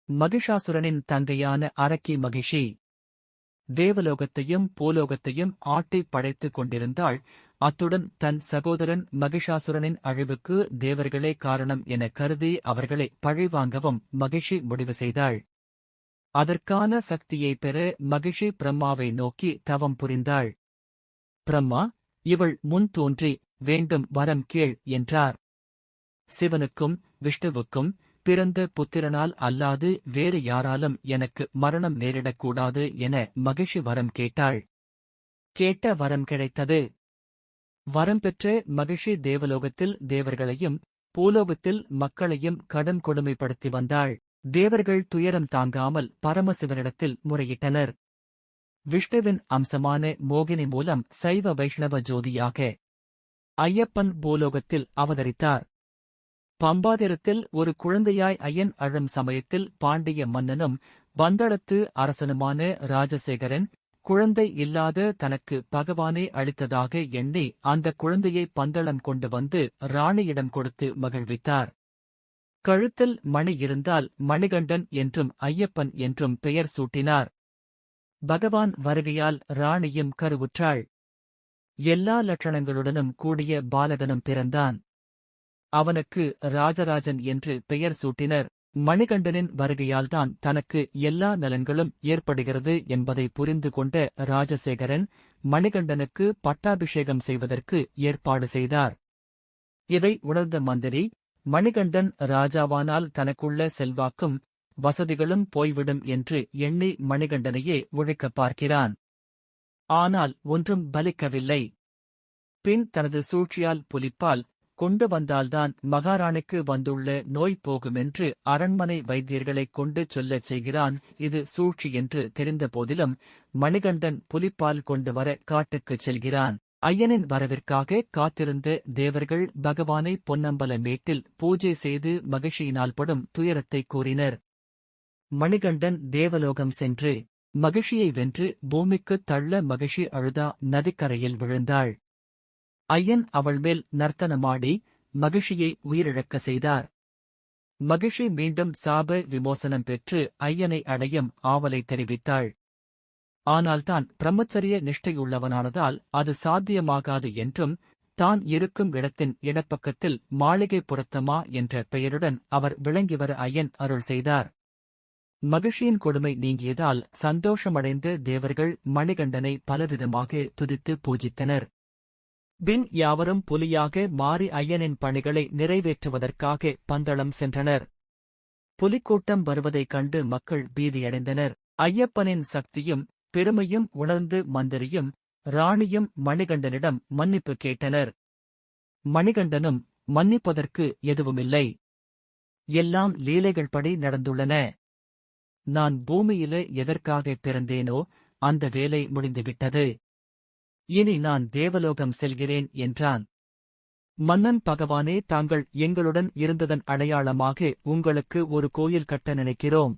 மகிஷாசுரனின் தங்கையான அரக்கி மகிஷி தேவலோகத்தையும் பூலோகத்தையும் ஆட்டிப் படைத்துக் கொண்டிருந்தாள். அத்துடன் தன் சகோதரன் மகிஷாசுரனின் அழிவுக்கு தேவர்களே காரணம் என கருதி அவர்களை பழிவாங்கவும் மகிஷி முடிவு செய்தாள். அதற்கான சக்தியை பெற மகிஷி பிரம்மாவை நோக்கி தவம் புரிந்தாள். பிரம்மா, இவள் முன் தோன்றி வேண்டும் வரம் கேள் என்றார். சிவனுக்கும் விஷ்ணுவுக்கும் பிறந்த புத்திரனால் அல்லாது வேறு யாராலும் எனக்கு மரணம் நேரிடக்கூடாது என மகிஷி வரம் கேட்டாள். கேட்ட வரம் கிடைத்தது. வரம் பெற்ற மகிஷி தேவலோகத்தில் தேவர்களையும் பூலோகத்தில் மக்களையும் கடன் கொடுமைப்படுத்தி வந்தாள். தேவர்கள் துயரம் தாங்காமல் பரமசிவனிடத்தில் முறையிட்டனர். விஷ்ணுவின் அம்சமான மோகினி மூலம் சைவ வைஷ்ணவ ஜோதியாக ஐயப்பன் பூலோகத்தில் அவதரித்தார். பம்பாதிரத்தில் ஒரு குழந்தையாய் ஐயன் அழும் சமயத்தில் பாண்டிய மன்னனும் பந்தளத்து அரசனுமான ராஜசேகரன் குழந்தை இல்லாத தனக்கு பகவானே அளித்ததாக எண்ணி அந்த குழந்தையை பந்தளம் கொண்டு வந்து ராணியிடம் கொடுத்து மகிழ்வித்தார். கழுத்தில் மணி இருந்தால் மணிகண்டன் என்றும் ஐயப்பன் என்றும் பெயர் சூட்டினார். பகவான் வருகையால் ராணியும் கருவுற்றாள். எல்லா லட்சணங்களுடனும் கூடிய பாலகனும் பிறந்தான். அவனுக்கு ராஜராஜன் என்று பெயர் சூட்டினர். மணிகண்டனின் வருகையால்தான் தனக்கு எல்லா நலன்களும் ஏற்படுகிறது என்பதை புரிந்து கொண்ட ராஜசேகரன் மணிகண்டனுக்கு பட்டாபிஷேகம் செய்வதற்கு ஏற்பாடு செய்தார். இதை உணர்ந்த மந்திரி, மணிகண்டன் ராஜாவானால் தனக்குள்ள செல்வாக்கும் வசதிகளும் போய்விடும் என்று எண்ணி மணிகண்டனையே ஒழிக்கப் பார்க்கிறான். ஆனால் ஒன்றும் பலிக்கவில்லை. பின் தனது சூழ்ச்சியால் புலிப்பால் கொண்டு வந்தால்தான் மகாராணிக்கு வந்துள்ள நோய் போகுமென்று அரண்மனை வைத்தியர்களைக் கொண்டு சொல்லச் செய்கிறான். இது சூழ்ச்சி என்று தெரிந்த போதிலும் மணிகண்டன் புலிப்பால் கொண்டு வர காட்டுக்குச் செல்கிறான். ஐயனின் வரவிற்காக காத்திருந்த தேவர்கள் பகவானை பொன்னம்பல மேட்டில் பூஜை செய்து மகிழ்ச்சியினால் படும் துயரத்தை கூறினர். மணிகண்டன் தேவலோகம் சென்று மகிழ்ச்சியை வென்று பூமிக்குத் தள்ள மகிழ்ச்சி அழுதா நதிக்கரையில் விழுந்தாள். ஐயன் அவள் மேல் நர்த்தனமாடி மகிழ்ச்சியை உயிரிழக்க செய்தார். மகிழ்ச்சி மீண்டும் சாப விமோசனம் பெற்று ஐயனை அடையும் ஆவலை தெரிவித்தாள். ஆனால் தான் பிரம்மச்சரிய நிஷ்டையுள்ளவனானதால் அது சாத்தியமாகாது என்றும் தான் இருக்கும் இடத்தின் இடப்பக்கத்தில் மாளிகை புறத்தமா என்ற பெயருடன் அவர் விளங்கிவர ஐயன் அருள் செய்தார். மகிழ்ச்சியின் கொடுமை நீங்கியதால் சந்தோஷமடைந்த தேவர்கள் மணிகண்டனை பலவிதமாக துதித்து பூஜித்தனர். பின் யாவரும் புலியாக மாறி ஐயனின் பணிகளை நிறைவேற்றுவதற்காக பந்தளம் சென்றனர். புலிக்கூட்டம் வருவதைக் கண்டு மக்கள் பீதியடைந்தனர். ஐயப்பனின் சக்தியும் பெருமையும் உணர்ந்து மந்திரியும் ராணியும் மணிகண்டனிடம் மன்னிப்பு கேட்டனர். மணிகண்டனும் மன்னிப்பதற்கு எதுவுமில்லை, எல்லாம் லீலைகள் படி நடந்துள்ளன. நான் பூமியில எதற்காக பிறந்தேனோ அந்த வேலை முடிந்துவிட்டது. இனி நான் தேவலோகம் செல்கிறேன் என்றான். மன்னன், பகவானே, தாங்கள் எங்களுடன் இருந்ததன் அடையாளமாக உங்களுக்கு ஒரு கோயில் கட்ட நினைக்கிறோம்.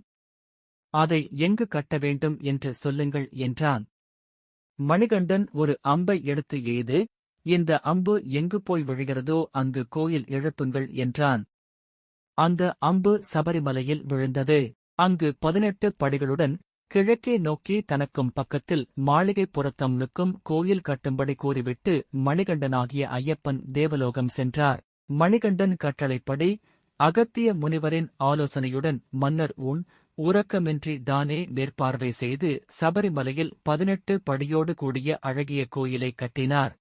அதை எங்கு கட்ட வேண்டும் என்று சொல்லுங்கள் என்றான். மணிகண்டன் ஒரு அம்பை எடுத்து எய்து, இந்த அம்பு எங்கு போய் விழுகிறதோ அங்கு கோயில் எழுப்புங்கள் என்றான். அந்த அம்பு சபரிமலையில் விழுந்தது. அங்கு 18 படிகளுடன் கிழக்கே நோக்கி தனக்கும் பக்கத்தில் மாளிகை புறத்தம்னுக்கும் கோயில் கட்டும்படி கூறிவிட்டு மணிகண்டனாகிய ஐயப்பன் தேவலோகம் சென்றார். மணிகண்டன் கட்டளைப்படி அகத்திய முனிவரின் ஆலோசனையுடன் மன்னர் உறக்கமின்றி தானே மேற்பார்வை செய்து சபரிமலையில் 18 படியோடு கூடிய அழகிய கோயிலை கட்டினார்.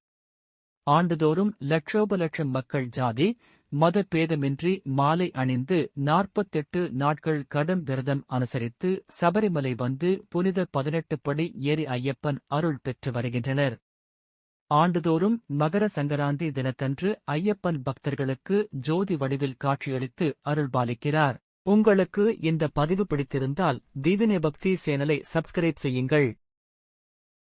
ஆண்டுதோறும் லட்சோபலட்சம் மக்கள் ஜாதி மத பேதமின்றி மாலை அணிந்து 48 நாட்கள் கடும் விரதம் அனுசரித்து சபரிமலை வந்து புனித 18 படி ஏறி ஐயப்பன் அருள் பெற்று வருகின்றனர். ஆண்டுதோறும் மகர சங்கராந்தி தினத்தன்று ஐயப்பன் பக்தர்களுக்கு ஜோதி வடிவில் காட்சியளித்து அருள்பாலிக்கிறார். உங்களுக்கு இந்த பதிவு பிடித்திருந்தால் தீவினை பக்தி சேனலை சப்ஸ்கிரைப் செய்யுங்கள்.